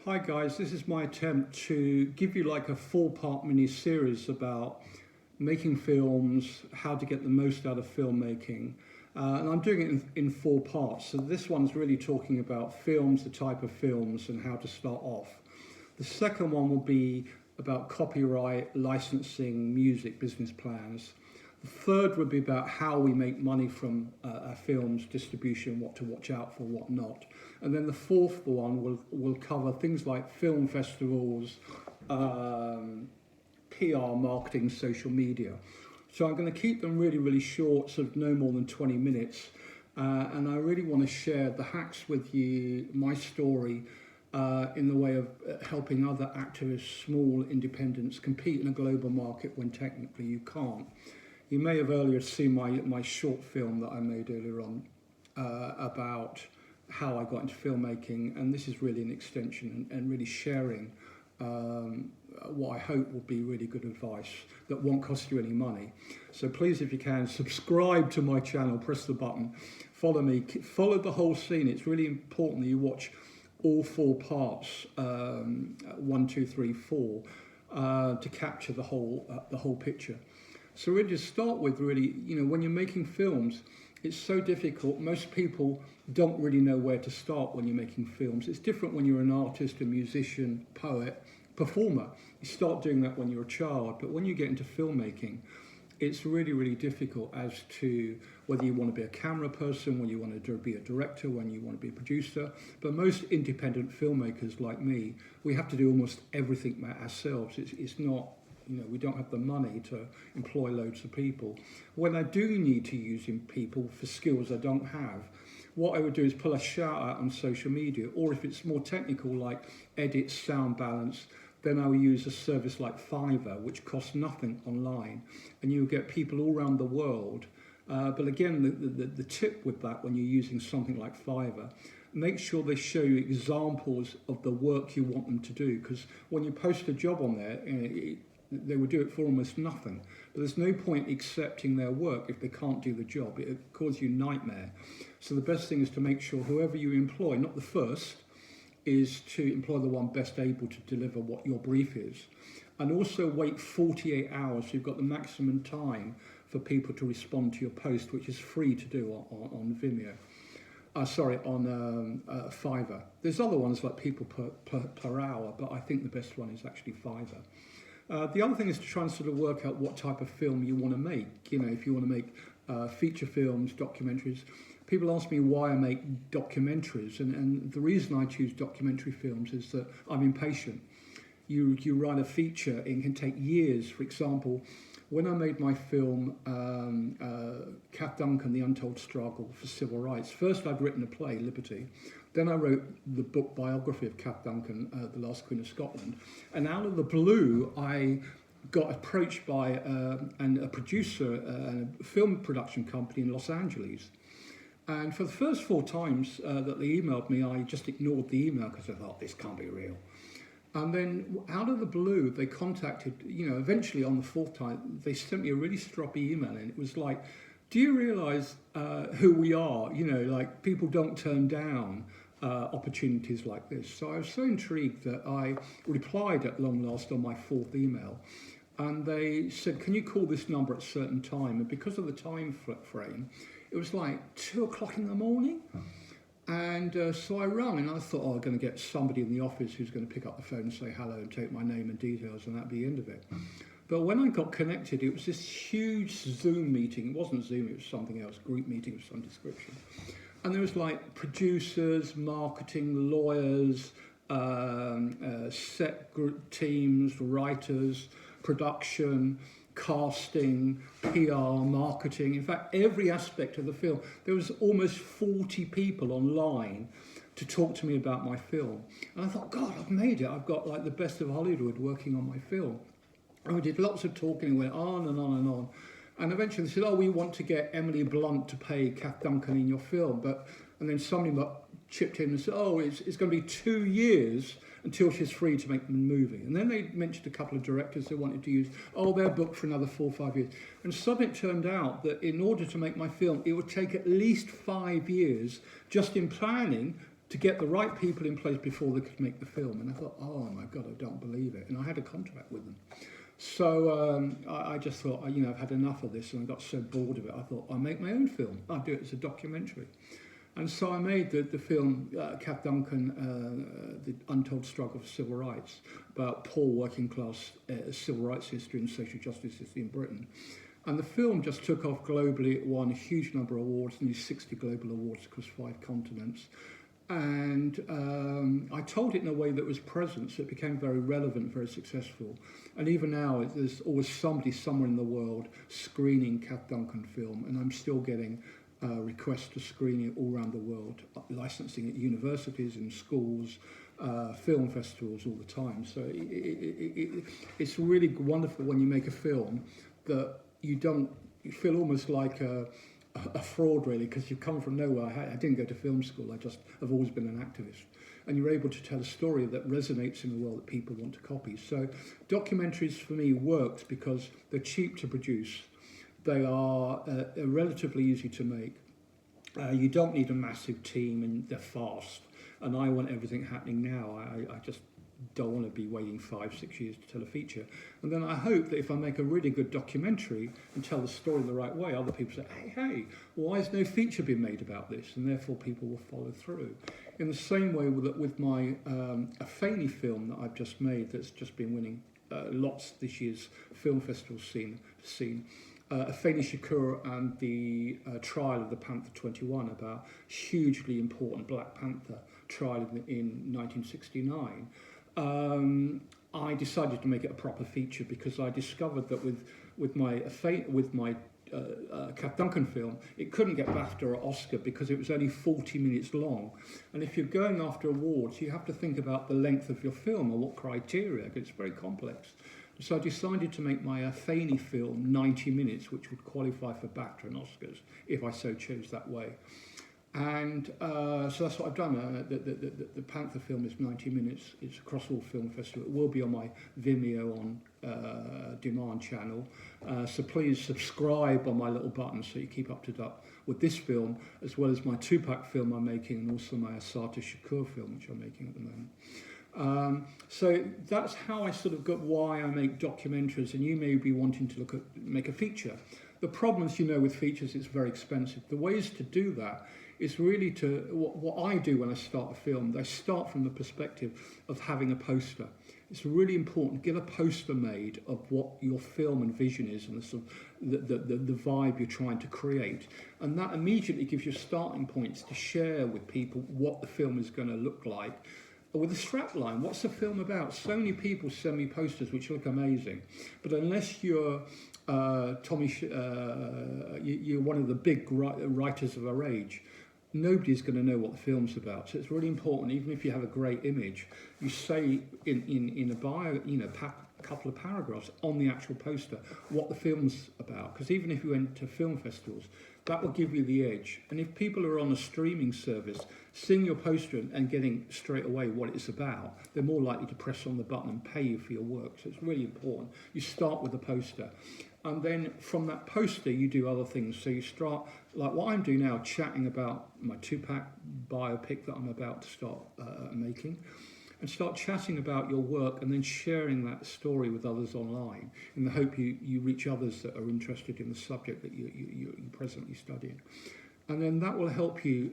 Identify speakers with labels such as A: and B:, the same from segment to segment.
A: Hi guys, this is my attempt to give you like a four-part mini-series about making films, how to get the most out of filmmaking. And I'm doing it in four parts. So this one's really talking about films, the type of films and how to start off. The second one will be about copyright, licensing, music, business plans. The third would be about how we make money from our films, distribution, what to watch out for, what not. And then the fourth one will cover things like film festivals, PR, marketing, social media. So I'm going to keep them really, really short, sort of no more than 20 minutes. And I really want to share the hacks with you, my story, in the way of helping other activists, small independents, compete in a global market when technically you can't. You may have earlier seen my short film that I made earlier on about how I got into filmmaking, and this is really an extension and really sharing what I hope will be really good advice that won't cost you any money. So please, if you can, subscribe to my channel, press the button, follow me, follow the whole scene. It's really important that you watch all four parts, 1, 2, 3, 4, to capture the whole picture. So really to start with, really, when you're making films, it's so difficult. Most people don't really know where to start when you're making films. It's different when you're an artist, a musician, poet, performer. You start doing that when you're a child, but when you get into filmmaking, it's really, really difficult as to whether you want to be a camera person, when you want to be a director, when you want to be a producer. But most independent filmmakers like me, we have to do almost everything ourselves. It's not, we don't have the money to employ loads of people. When I do need to use people for skills I don't have, what I would do is pull a shout out on social media, or if it's more technical like edit, sound balance, then I will use a service like Fiverr, which costs nothing online, and you'll get people all around the world. But again, the tip with that, when you're using something like Fiverr, make sure they show you examples of the work you want them to do, because when you post a job on there, they will do it for almost nothing. But there's no point accepting their work if they can't do the job. It causes you nightmare. So the best thing is to make sure whoever you employ, not the first, is to employ the one best able to deliver what your brief is. And also wait 48 hours, so you've got the maximum time for people to respond to your post, which is free to do on Vimeo. On Fiverr. There's other ones like people per hour, but I think the best one is actually Fiverr. The other thing is to try and sort of work out what type of film you want to make. If you want to make feature films, documentaries. People ask me why I make documentaries, and the reason I choose documentary films is that I'm impatient. You write a feature, it can take years. For example, when I made my film, Kath Duncan, The Untold Struggle for Civil Rights, first I'd written a play, Liberty. Then I wrote the book biography of Kath Duncan, The Last Queen of Scotland. And out of the blue, I got approached by a producer, a film production company in Los Angeles. And for the first 4 times that they emailed me, I just ignored the email because I thought, this can't be real. And then out of the blue, they contacted, eventually on the 4th time, they sent me a really stroppy email, and it was like, do you realize who we are? Like people don't turn down opportunities like this. So I was so intrigued that I replied at long last on my 4th email. And they said, can you call this number at a certain time? And because of the time frame, it was like 2 o'clock in the morning. And so I rang, and I thought, I'm going to get somebody in the office who's going to pick up the phone and say hello and take my name and details, and that'd be the end of it. But when I got connected, it was this huge Zoom meeting. It wasn't Zoom, it was something else, group meeting of some description. And there was like producers, marketing, lawyers, set group teams, writers, production, casting, PR, marketing, in fact, every aspect of the film. There was almost 40 people online to talk to me about my film. And I thought, God, I've made it. I've got like the best of Hollywood working on my film. And we did lots of talking and went on and on and on. And eventually they said, we want to get Emily Blunt to play Kath Duncan in your film. And then somebody chipped in and said, it's going to be 2 years until she's free to make the movie. And then they mentioned a couple of directors they wanted to use. They're booked for another 4 or 5 years. And suddenly it turned out that in order to make my film, it would take at least 5 years just in planning, to get the right people in place before they could make the film. And I thought, oh my God, I don't believe it. And I had a contract with them. So I just thought, I've had enough of this, and I got so bored of it. I thought, I'll make my own film. I'll do it as a documentary. And so I made the film, Kath Duncan, The Untold Struggle for Civil Rights, about poor working class civil rights history and social justice history in Britain. And the film just took off globally. It won a huge number of awards, nearly 60 global awards across 5 continents. And I told it in a way that was present, so it became very relevant, very successful. And even now, there's always somebody somewhere in the world screening Kath Duncan film, and I'm still getting requests to screen it all around the world, licensing at universities and schools, film festivals all the time. So it's really wonderful when you make a film that you feel almost like a fraud, really, because you come from nowhere. I didn't go to film school. I've always been an activist. And you're able to tell a story that resonates in the world that people want to copy. So documentaries for me works because they're cheap to produce. They are relatively easy to make. You don't need a massive team, and they're fast. And I want everything happening now. I just don't want to be waiting 5-6 years to tell a feature. And then I hope that if I make a really good documentary and tell the story the right way, other people say, hey, why has no feature been made about this? And therefore people will follow through. In the same way with my Afeni film that I've just made, that's just been winning lots this year's film festival scene. Afeni Shakur and the trial of the Panther 21, about hugely important Black Panther trial in 1969. I decided to make it a proper feature because I discovered that with my Kath Duncan film, it couldn't get BAFTA or Oscar because it was only 40 minutes long. And if you're going after awards, you have to think about the length of your film or what criteria, because it's very complex. So I decided to make my Afeni film 90 minutes, which would qualify for BAFTA and Oscars if I so chose that way. And so that's what I've done. The Panther film is 90 minutes. It's across all film festivals. It will be on my Vimeo on demand channel. So please subscribe on my little button so you keep up to date with this film, as well as my Tupac film I'm making, and also my Assata Shakur film, which I'm making at the moment. So that's how I sort of got why I make documentaries, and you may be wanting to make a feature. The problem is, with features, it's very expensive. The ways to do that is really what I do when I start a film. I start from the perspective of having a poster. It's really important to get a poster made of what your film and vision is, and the vibe you're trying to create. And that immediately gives you starting points to share with people what the film is going to look like. With a strapline, what's the film about? So many people send me posters which look amazing, but unless you're you're one of the big writers of our age, nobody's going to know what the film's about. So it's really important, even if you have a great image, you say in a bio, couple of paragraphs on the actual poster what the film's about. Because even if you went to film festivals, that will give you the edge. And if people are on a streaming service, seeing your poster and getting straight away what it's about, they're more likely to press on the button and pay you for your work. So it's really important. You start with the poster. And then from that poster, you do other things. So you start, like what I'm doing now, chatting about my Tupac biopic that I'm about to start making, and start chatting about your work and then sharing that story with others online in the hope you reach others that are interested in the subject that you're presently studying. And then that will help you,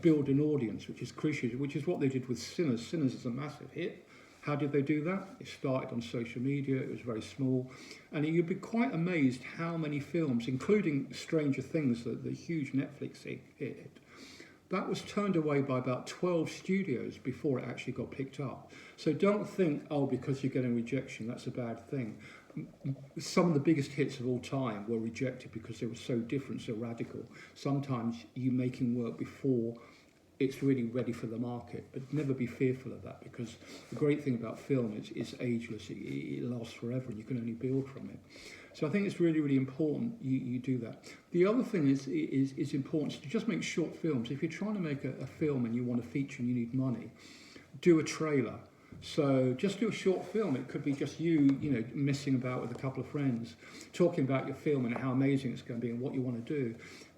A: build an audience, which is crucial, which is what they did with Sinners. Sinners is a massive hit. How did they do that? It started on social media. It was very small. And you'd be quite amazed how many films, including Stranger Things, the huge Netflix hit, that was turned away by about 12 studios before it actually got picked up. So don't think, because you're getting rejection, that's a bad thing. Some of the biggest hits of all time were rejected because they were so different, so radical. Sometimes you're making work before it's really ready for the market, but never be fearful of that, because the great thing about film is it's ageless. It lasts forever, and you can only build from it. So I think it's really, really important you do that. The other thing is important to just make short films. If you're trying to make a film and you want a feature and you need money, do a trailer. So just do a short film. It could be just you messing about with a couple of friends, talking about your film and how amazing it's going to be and what you want to do,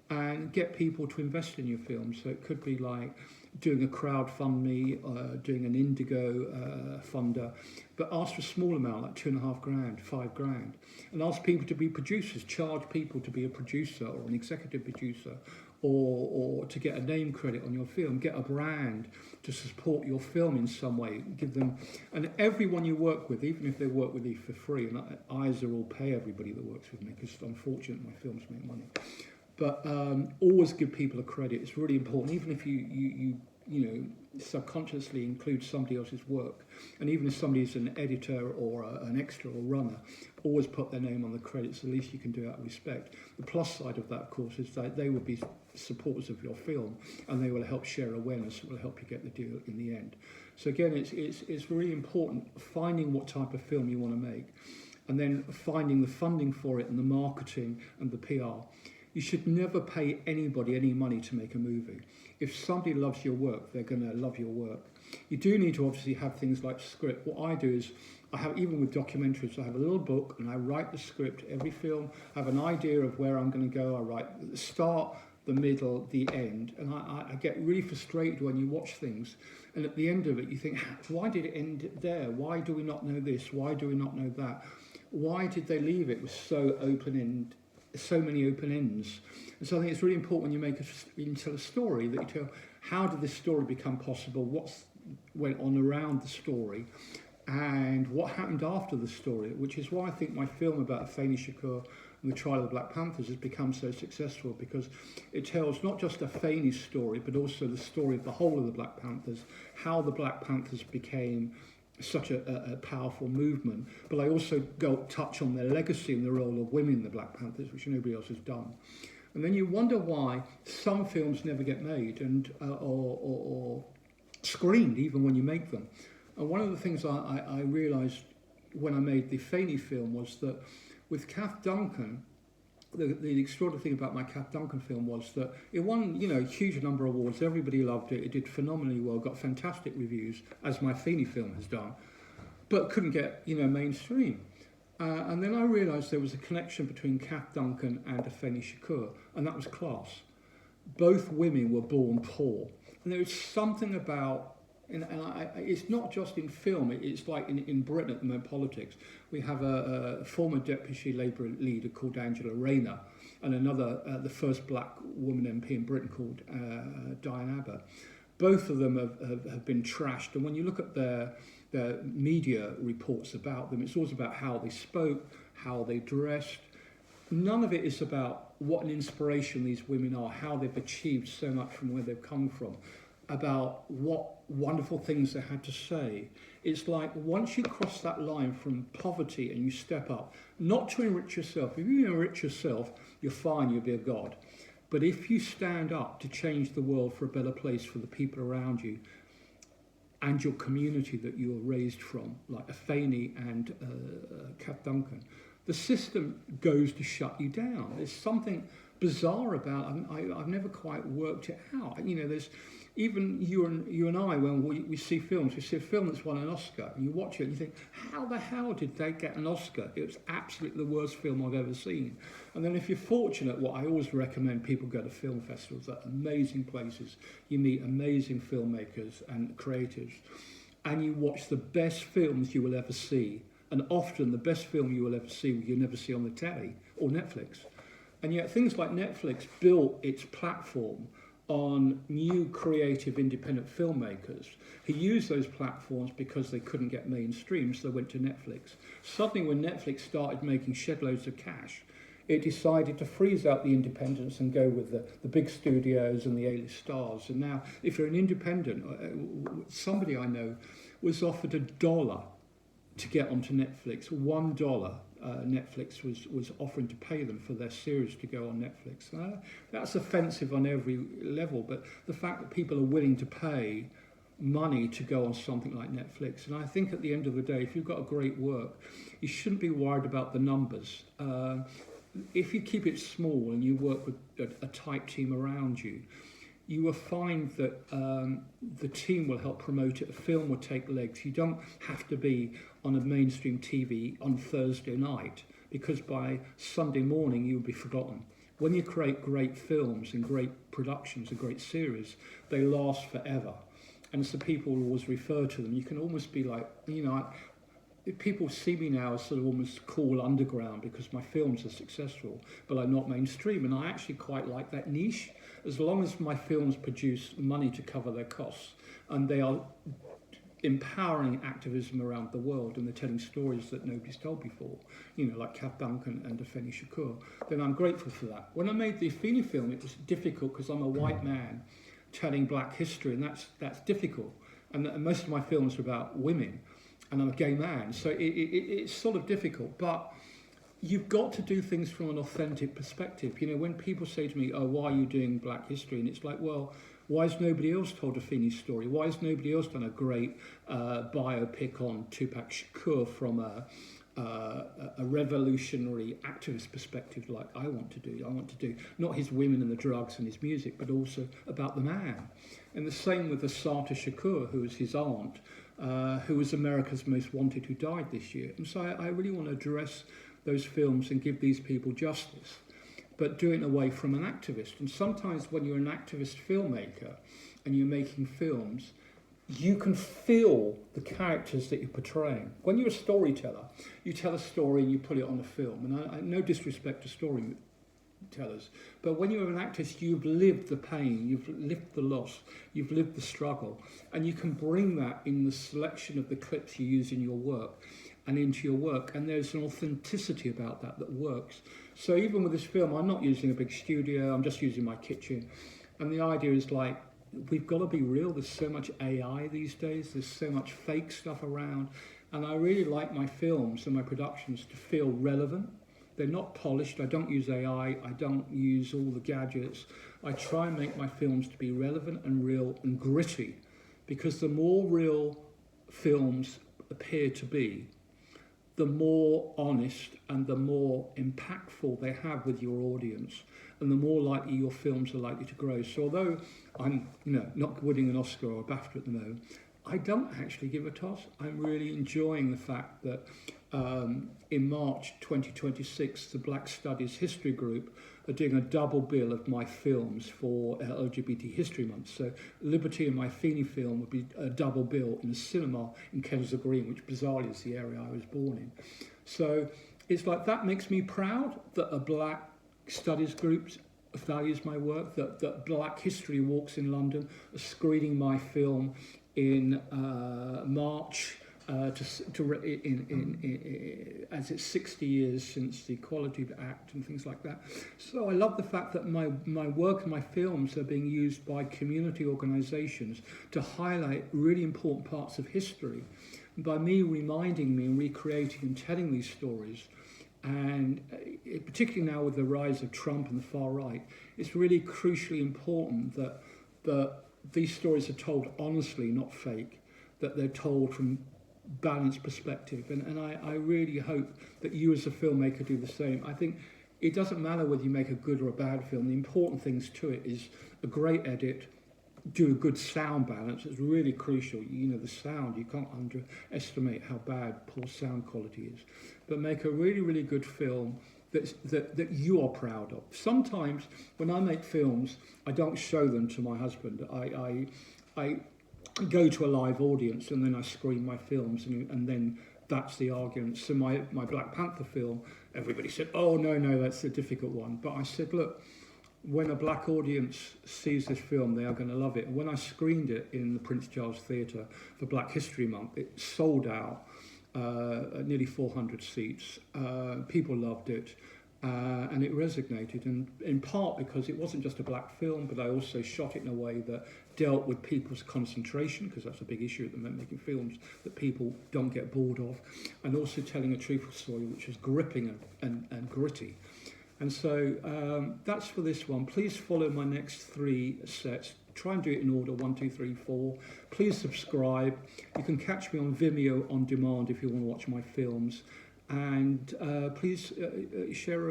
A: and get people to invest in your film. So it could be like doing a crowdfundme, doing an Indigo funder, but ask for a small amount, like £2,500, £5,000, and ask people to be producers, charge people to be a producer or an executive producer, or to get a name credit on your film, get a brand to support your film in some way, give them, and everyone you work with, even if they work with you for free, and I as a rule pay everybody that works with me because unfortunately my films make money, but always give people a credit. It's really important, even if you subconsciously include somebody else's work, and even if somebody's an editor or an extra or runner, always put their name on the credits. The least you can do out of respect. The plus side of that, of course, is that they will be supporters of your film, and they will help share awareness. It will help you get the deal in the end. So again, it's really important finding what type of film you want to make, and then finding the funding for it and the marketing and the PR. You should never pay anybody any money to make a movie. If somebody loves your work, they're going to love your work. You do need to obviously have things like script. What I do is, I have, even with documentaries, I have a little book and I write the script. Every film, I have an idea of where I'm going to go. I write the start, the middle, the end. And I get really frustrated when you watch things. And at the end of it, you think, why did it end there? Why do we not know this? Why do we not know that? Why did they leave it with so many open ends? And so I think it's really important when you tell a story that you tell, how did this story become possible, what went on around the story, and what happened after the story, which is why I think my film about Afeni Shakur and the trial of the Black Panthers has become so successful, because it tells not just Afeni's story, but also the story of the whole of the Black Panthers, how the Black Panthers became such a powerful movement, but I also touch on their legacy and the role of women in the Black Panthers, which nobody else has done. And then you wonder why some films never get made and or screened even when you make them. And one of the things I realised when I made the Afeni film was that with Kath Duncan, the extraordinary thing about my Kath Duncan film was that it won, a huge number of awards. Everybody loved it. It did phenomenally well, got fantastic reviews, as my Afeni film has done, but couldn't get, mainstream. And then I realised there was a connection between Kath Duncan and Afeni Shakur, and that was class. Both women were born poor, and there was something about. It's not just in film, it's like in Britain at the moment, politics. We have a former deputy Labour leader called Angela Rayner, and another, the first black woman MP in Britain called Diane Abbott. Both of them have been trashed, and when you look at their media reports about them, it's always about how they spoke, how they dressed. None of it is about what an inspiration these women are, how they've achieved so much from where they've come from, about what wonderful things they had to say. It's like once you cross that line from poverty and you step up, not to enrich yourself. If you enrich yourself, you're fine, you'll be a god. But if you stand up to change the world for a better place for the people around you and your community that you were raised from, like Afeni and Kath Duncan, the system goes to shut you down. There's something bizarre about it. I've never quite worked it out. There's even you and I, when we see films, we see a film that's won an Oscar, and you watch it and you think, how the hell did they get an Oscar? It was absolutely the worst film I've ever seen. And then if you're fortunate, what I always recommend people go to film festivals. They're amazing places. You meet amazing filmmakers and creatives, and you watch the best films you will ever see. And often the best film you will ever see, you'll never see on the telly or Netflix. And yet things like Netflix built its platform on new creative independent filmmakers who used those platforms because they couldn't get mainstream, so they went to Netflix. Suddenly when Netflix started making shed loads of cash, it decided to freeze out the independents and go with the big studios and the Alist Stars. And now if you're an independent, somebody I know was offered $1 to get onto Netflix, $1. Netflix was offering to pay them for their series to go on Netflix. That's offensive on every level, but the fact that people are willing to pay money to go on something like Netflix, and I think at the end of the day, if you've got a great work, you shouldn't be worried about the numbers. If you keep it small and you work with a tight team around you, you will find that the team will help promote it. A film will take legs. You don't have to be on a mainstream TV on Thursday night, because by Sunday morning you'll be forgotten. when you create great films and great productions and great series, they last forever. And so people always refer to them. You can almost be like, people see me now as sort of almost cool underground because my films are successful, but I'm not mainstream. And I actually quite like that niche, as long as my films produce money to cover their costs and they are empowering activism around the world and they're telling stories that nobody's told before, like Kath Duncan and Afeni Shakur, then I'm grateful for that. When I made the Afeni film, it was difficult because I'm a white man telling black history, and that's difficult. And most of my films are about women, and I'm a gay man, so it's sort of difficult. But you've got to do things from an authentic perspective. When people say to me, "Oh, why are you doing black history?" and it's like, well, why has nobody else told Afeni's story? Why has nobody else done a great biopic on Tupac Shakur from a revolutionary activist perspective like I want to do? I want to do not his women and the drugs and his music, but also about the man. And the same with Assata Shakur, who was his aunt, who was America's Most Wanted, who died this year. And so I really want to address those films and give these people justice, but do it in a way from an activist. And sometimes when you're an activist filmmaker and you're making films, you can feel the characters that you're portraying. When you're a storyteller, you tell a story and you put it on a film. And I no disrespect to storytellers, but when you're an activist, you've lived the pain, you've lived the loss, you've lived the struggle, and you can bring that in the selection of the clips you use in your work and into your work, and there's an authenticity about that works. So even with this film, I'm not using a big studio, I'm just using my kitchen, and the idea is like, we've got to be real. There's so much AI these days, there's so much fake stuff around, and I really like my films and my productions to feel relevant. They're not polished, I don't use AI, I don't use all the gadgets. I try and make my films to be relevant and real and gritty, because the more real films appear to be, the more honest and the more impactful they have with your audience, and the more likely your films are likely to grow. So although I'm not winning an Oscar or a BAFTA at the moment, I don't actually give a toss. I'm really enjoying the fact that in March 2026, the Black Studies History Group are doing a double bill of my films for LGBT History Month. So Liberty and my Afeni film would be a double bill in a cinema in Kensal Green, which bizarrely is the area I was born in. So it's like, that makes me proud that a Black Studies group values my work, that Black History Walks in London are screening my film in March, as it's 60 years since the Equality Act and things like that. So I love the fact that my work and my films are being used by community organisations to highlight really important parts of history. And by me reminding me and recreating and telling these stories, and particularly now with the rise of Trump and the far right, it's really crucially important that these stories are told honestly, not fake, that they're told from balanced perspective. And I really hope that you as a filmmaker do the same. I think it doesn't matter whether you make a good or a bad film. The important things to it is a great edit, do a good sound balance. It's really crucial. The sound, you can't underestimate how bad poor sound quality is. But make a really, really good film that you are proud of. Sometimes when I make films, I don't show them to my husband. I go to a live audience and then I screen my films, and then that's the argument. So my Black Panther film, everybody said, "Oh, no, that's a difficult one." But I said, look, when a black audience sees this film, they are going to love it. And when I screened it in the Prince Charles Theatre for Black History Month, it sold out, nearly 400 seats. People loved it. And it resonated, and in part because it wasn't just a black film, but I also shot it in a way that dealt with people's concentration, because that's a big issue at the moment, making films that people don't get bored of, and also telling a truthful story which is gripping and gritty. And so that's for this one. Please follow my next 3 sets. Try and do it in order, 1, 2, 3, 4. Please subscribe. You can catch me on Vimeo on demand if you want to watch my films. And please share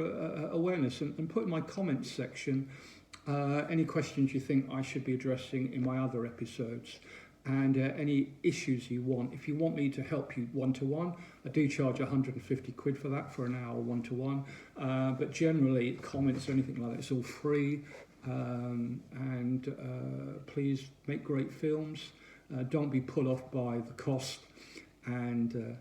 A: awareness and put in my comments section any questions you think I should be addressing in my other episodes. and any issues you want. If you want me to help you one-to-one, I do charge 150 quid for that for an hour one-to-one. But generally, comments or anything like that, it's all free. And please make great films. Don't be put off by the cost, and